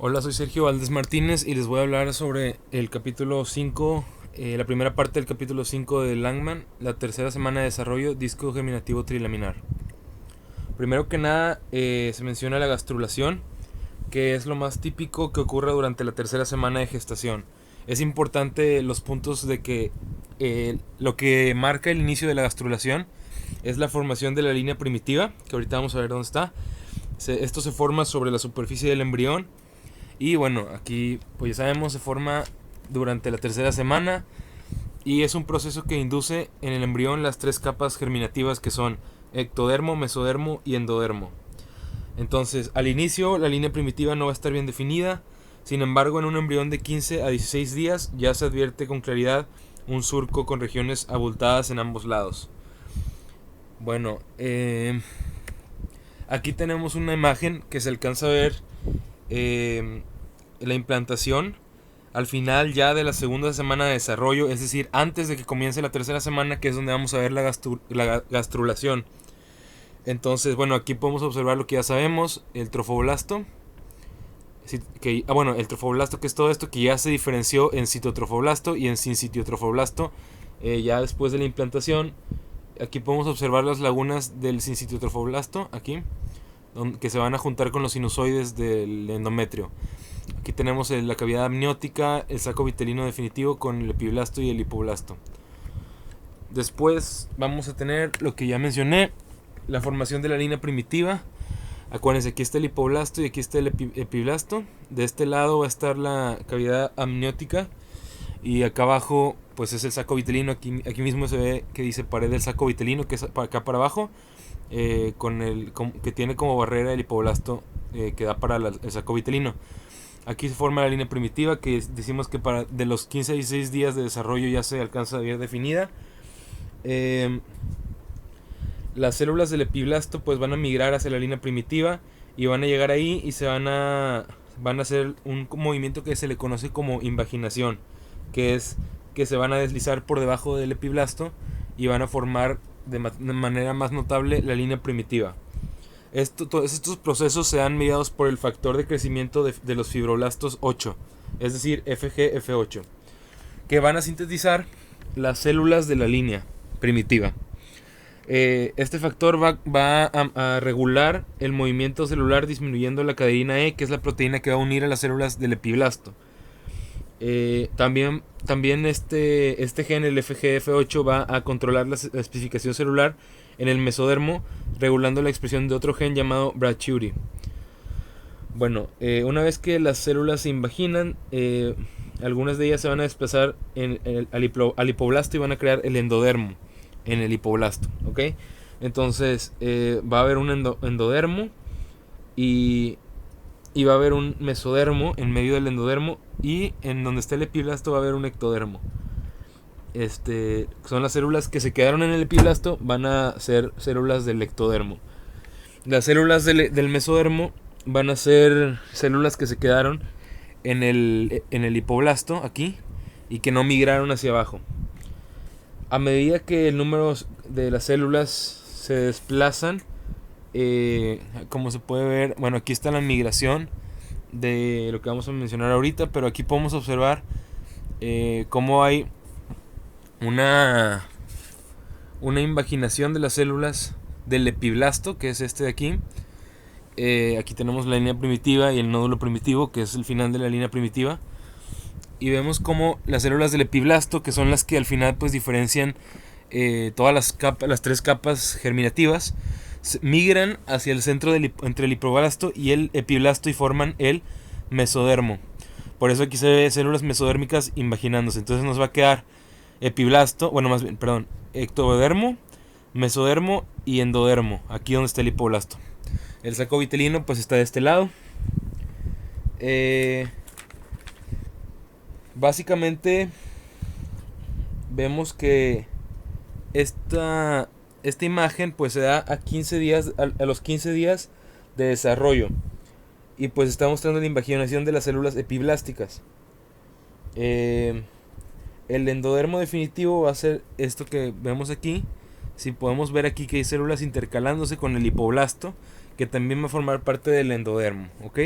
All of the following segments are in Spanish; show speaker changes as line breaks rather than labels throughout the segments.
Hola, soy Sergio Valdés Martínez y les voy a hablar sobre el capítulo 5, la primera parte del capítulo 5 de Langman, la tercera semana de desarrollo, disco germinativo trilaminar. Primero que nada, se menciona la gastrulación, que es lo más típico que ocurre durante la tercera semana de gestación. Es importante los puntos de que lo que marca el inicio de la gastrulación es la formación de la línea primitiva, que ahorita vamos a ver dónde está. Esto se forma sobre la superficie del embrión. Y bueno, aquí pues ya sabemos, se forma durante la tercera semana y es un proceso que induce en el embrión las tres capas germinativas que son ectodermo, mesodermo y endodermo. Entonces, al inicio la línea primitiva no va a estar bien definida, sin embargo en un embrión de 15 a 16 días ya se advierte con claridad un surco con regiones abultadas en ambos lados. Bueno, aquí tenemos una imagen que se alcanza a ver la implantación al final ya de la segunda semana de desarrollo, es decir, antes de que comience la tercera semana, que es donde vamos a ver la gastrulación. Entonces, bueno, aquí podemos observar lo que ya sabemos, el trofoblasto. El trofoblasto, que es todo esto, que ya se diferenció en citotrofoblasto y en sincitiotrofoblasto, ya después de la implantación. Aquí podemos observar las lagunas del sincitiotrofoblasto, aquí, que se van a juntar con los sinusoides del endometrio. Aquí tenemos la cavidad amniótica, el saco vitelino definitivo con el epiblasto y el hipoblasto. Después vamos a tener lo que ya mencioné, la formación de la línea primitiva. Acuérdense, aquí está el hipoblasto y aquí está el epiblasto. De este lado va a estar la cavidad amniótica y acá abajo pues es el saco vitelino. Aquí mismo se ve que dice pared del saco vitelino, que es acá para abajo, que tiene como barrera el hipoblasto, que da para el saco vitelino. Aquí se forma la línea primitiva, que decimos que de los 15 a 16 días de desarrollo ya se alcanza a ver definida. Las células del epiblasto pues van a migrar hacia la línea primitiva y van a llegar ahí y van a hacer un movimiento que se le conoce como invaginación, que es que se van a deslizar por debajo del epiblasto y van a formar de manera más notable la línea primitiva. Todos estos procesos se dan mediados por el factor de crecimiento de los fibroblastos 8, es decir, FGF8, que van a sintetizar las células de la línea primitiva. Este factor va a regular el movimiento celular disminuyendo la cadeína E, que es la proteína que va a unir a las células del epiblasto. También este gen, el FGF8, va a controlar la especificación celular en el mesodermo, regulando la expresión de otro gen llamado brachyury. Bueno, una vez que las células se invaginan, algunas de ellas se van a desplazar al hipoblasto y van a crear el endodermo en el hipoblasto, ¿ok? Entonces va a haber un endodermo y va a haber un mesodermo en medio del endodermo, y en donde está el epiblasto va a haber un ectodermo. Son las células que se quedaron en el epiblasto, van a ser células del ectodermo. Las células del mesodermo van a ser células que se quedaron en el hipoblasto aquí y que no migraron hacia abajo. A medida que el número de las células se desplazan, como se puede ver, bueno, aquí está la migración de lo que vamos a mencionar ahorita, pero aquí podemos observar cómo hay una invaginación de las células del epiblasto, que es este de aquí. Aquí tenemos la línea primitiva y el nódulo primitivo, que es el final de la línea primitiva, y vemos como las células del epiblasto, que son las que al final pues diferencian todas las tres capas germinativas, migran hacia el centro entre el hipoblasto y el epiblasto y forman el mesodermo. Por eso aquí se ve células mesodérmicas invaginándose. Entonces nos va a quedar epiblasto, ectodermo, mesodermo y endodermo, aquí donde está el hipoblasto. El saco vitelino pues está de este lado. Básicamente vemos que esta imagen pues se da a 15 días, a los 15 días de desarrollo, y pues está mostrando la invaginación de las células epiblásticas. El endodermo definitivo va a ser esto que vemos aquí. Si podemos ver aquí que hay células intercalándose con el hipoblasto, que también va a formar parte del endodermo, ¿ok?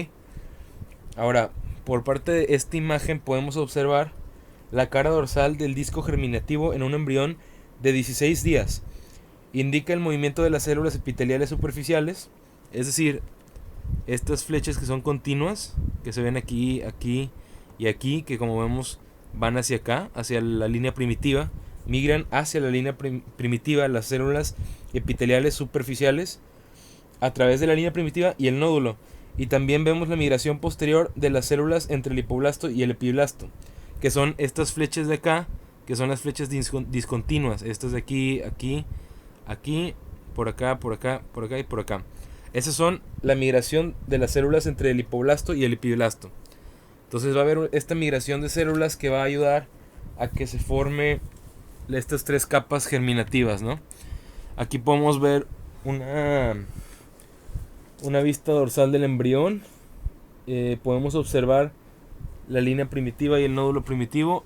Ahora, por parte de esta imagen podemos observar la cara dorsal del disco germinativo en un embrión de 16 días. Indica el movimiento de las células epiteliales superficiales, es decir, estas flechas que son continuas, que se ven aquí, aquí y aquí, que como vemos van hacia acá, hacia la línea primitiva, migran hacia la línea primitiva las células epiteliales superficiales a través de la línea primitiva y el nódulo. Y también vemos la migración posterior de las células entre el hipoblasto y el epiblasto, que son estas flechas de acá, que son las flechas discontinuas. Estas de aquí, aquí, aquí, por acá, por acá, por acá y por acá. Esas son la migración de las células entre el hipoblasto y el epiblasto. Entonces va a haber esta migración de células que va a ayudar a que se forme estas tres capas germinativas, ¿no? Aquí podemos ver una vista dorsal del embrión. Podemos observar la línea primitiva y el nódulo primitivo.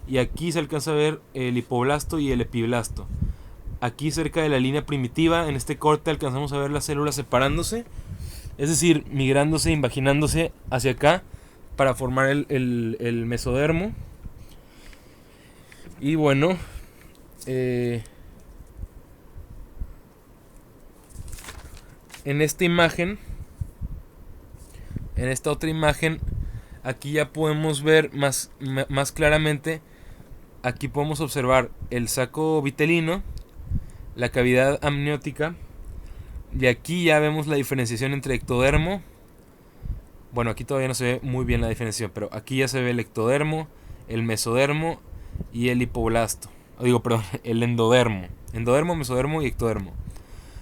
Y aquí se alcanza a ver el hipoblasto y el epiblasto. Aquí cerca de la línea primitiva, en este corte, alcanzamos a ver las células separándose. Es decir, migrándose, invaginándose hacia acá para formar el mesodermo. Y bueno, en esta imagen, en esta otra imagen, aquí ya podemos ver más claramente. Aquí podemos observar el saco vitelino, la cavidad amniótica, y aquí ya vemos la diferenciación entre ectodermo. Bueno, aquí todavía no se ve muy bien la diferenciación, pero aquí ya se ve el ectodermo, el mesodermo y el hipoblasto. Perdón, el endodermo. Endodermo, mesodermo y ectodermo.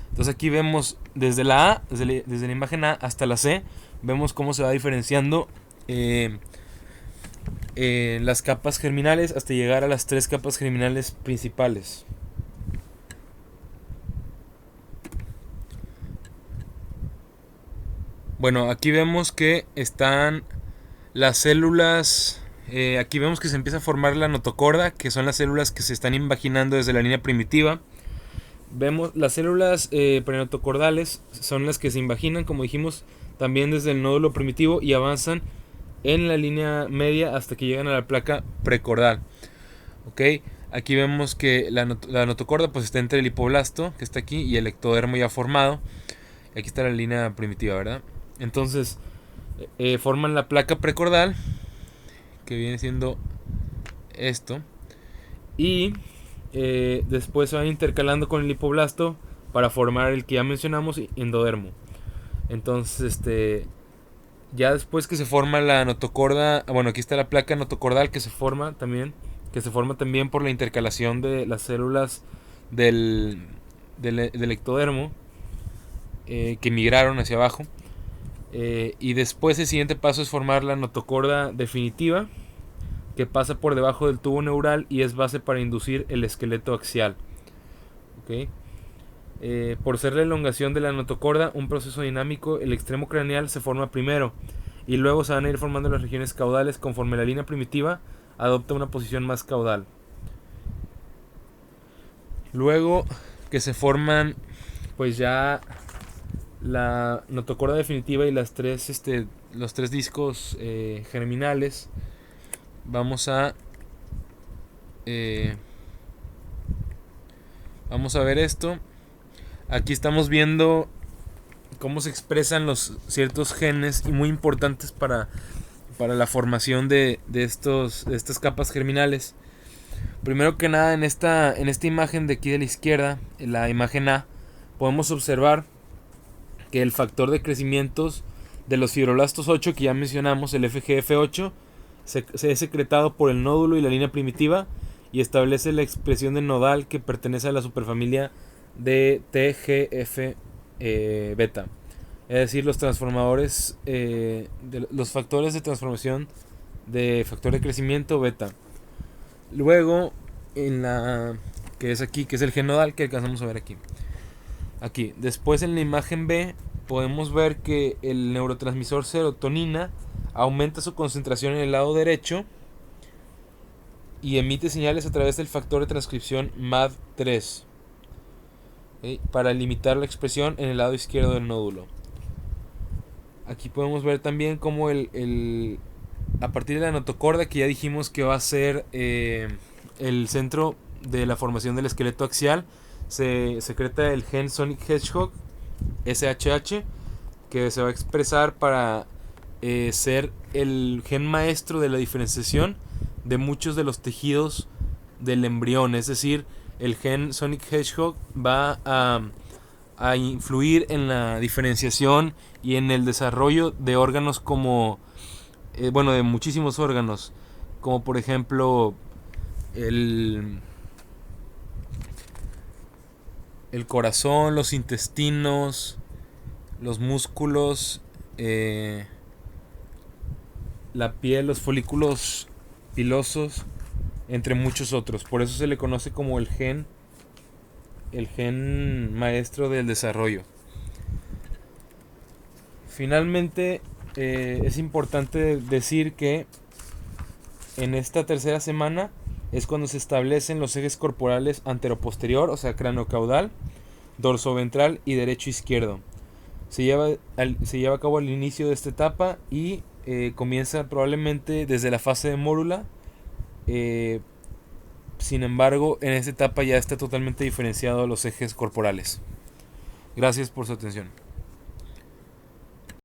Entonces aquí vemos desde la A, desde la imagen A hasta la C, vemos cómo se va diferenciando las capas germinales hasta llegar a las tres capas germinales principales. Bueno, aquí vemos que están las células. Aquí vemos que se empieza a formar la notocorda, que son las células que se están invaginando desde la línea primitiva. Vemos las células prenotocordales, son las que se invaginan, como dijimos, también desde el nódulo primitivo y avanzan en la línea media hasta que llegan a la placa precordal. ¿Ok? Aquí vemos que la notocorda pues está entre el hipoblasto, que está aquí, y el ectodermo ya formado. Aquí está la línea primitiva, ¿verdad? Entonces forman la placa precordal, que viene siendo esto, y después se van intercalando con el hipoblasto para formar el que ya mencionamos, endodermo. Entonces ya después que se forma la notocorda, bueno, aquí está la placa notocordal que se forma también por la intercalación de las células del ectodermo que migraron hacia abajo. Y después el siguiente paso es formar la notocorda definitiva, que pasa por debajo del tubo neural y es base para inducir el esqueleto axial. ¿Okay? Por ser la elongación de la notocorda un proceso dinámico, el extremo craneal se forma primero y luego se van a ir formando las regiones caudales conforme la línea primitiva adopta una posición más caudal. Luego que se forman pues ya la notocorda definitiva y los tres discos germinales, vamos a ver esto. Aquí estamos viendo cómo se expresan los ciertos genes y muy importantes para la formación de estas capas germinales. Primero que nada, en esta imagen de aquí de la izquierda, en la imagen A, podemos observar que el factor de crecimiento de los fibroblastos 8 que ya mencionamos, el FGF8, se es secretado por el nódulo y la línea primitiva y establece la expresión de nodal que pertenece a la superfamilia de TGF beta. Es decir, los transformadores, los factores de transformación de factor de crecimiento beta. Luego, que es aquí, que es el gen nodal que alcanzamos a ver aquí. Después en la imagen B podemos ver que el neurotransmisor serotonina aumenta su concentración en el lado derecho y emite señales a través del factor de transcripción MAD3, ¿okay? Para limitar la expresión en el lado izquierdo del nódulo. Aquí podemos ver también cómo a partir de la notocorda, que ya dijimos que va a ser el centro de la formación del esqueleto axial, se secreta el gen Sonic Hedgehog, SHH, que se va a expresar para ser el gen maestro de la diferenciación de muchos de los tejidos del embrión. Es decir, el gen Sonic Hedgehog va a influir en la diferenciación y en el desarrollo de órganos como, bueno, de muchísimos órganos, como por ejemplo el, el corazón, los intestinos, los músculos, la piel, los folículos pilosos, entre muchos otros. Por eso se le conoce como el gen maestro del desarrollo. Finalmente, es importante decir que en esta tercera semana es cuando se establecen los ejes corporales anteroposterior, o sea, craneocaudal, dorsoventral y derecho-izquierdo. Se lleva a cabo al inicio de esta etapa y comienza probablemente desde la fase de mórula. Sin embargo, en esta etapa ya está totalmente diferenciado los ejes corporales. Gracias por su atención.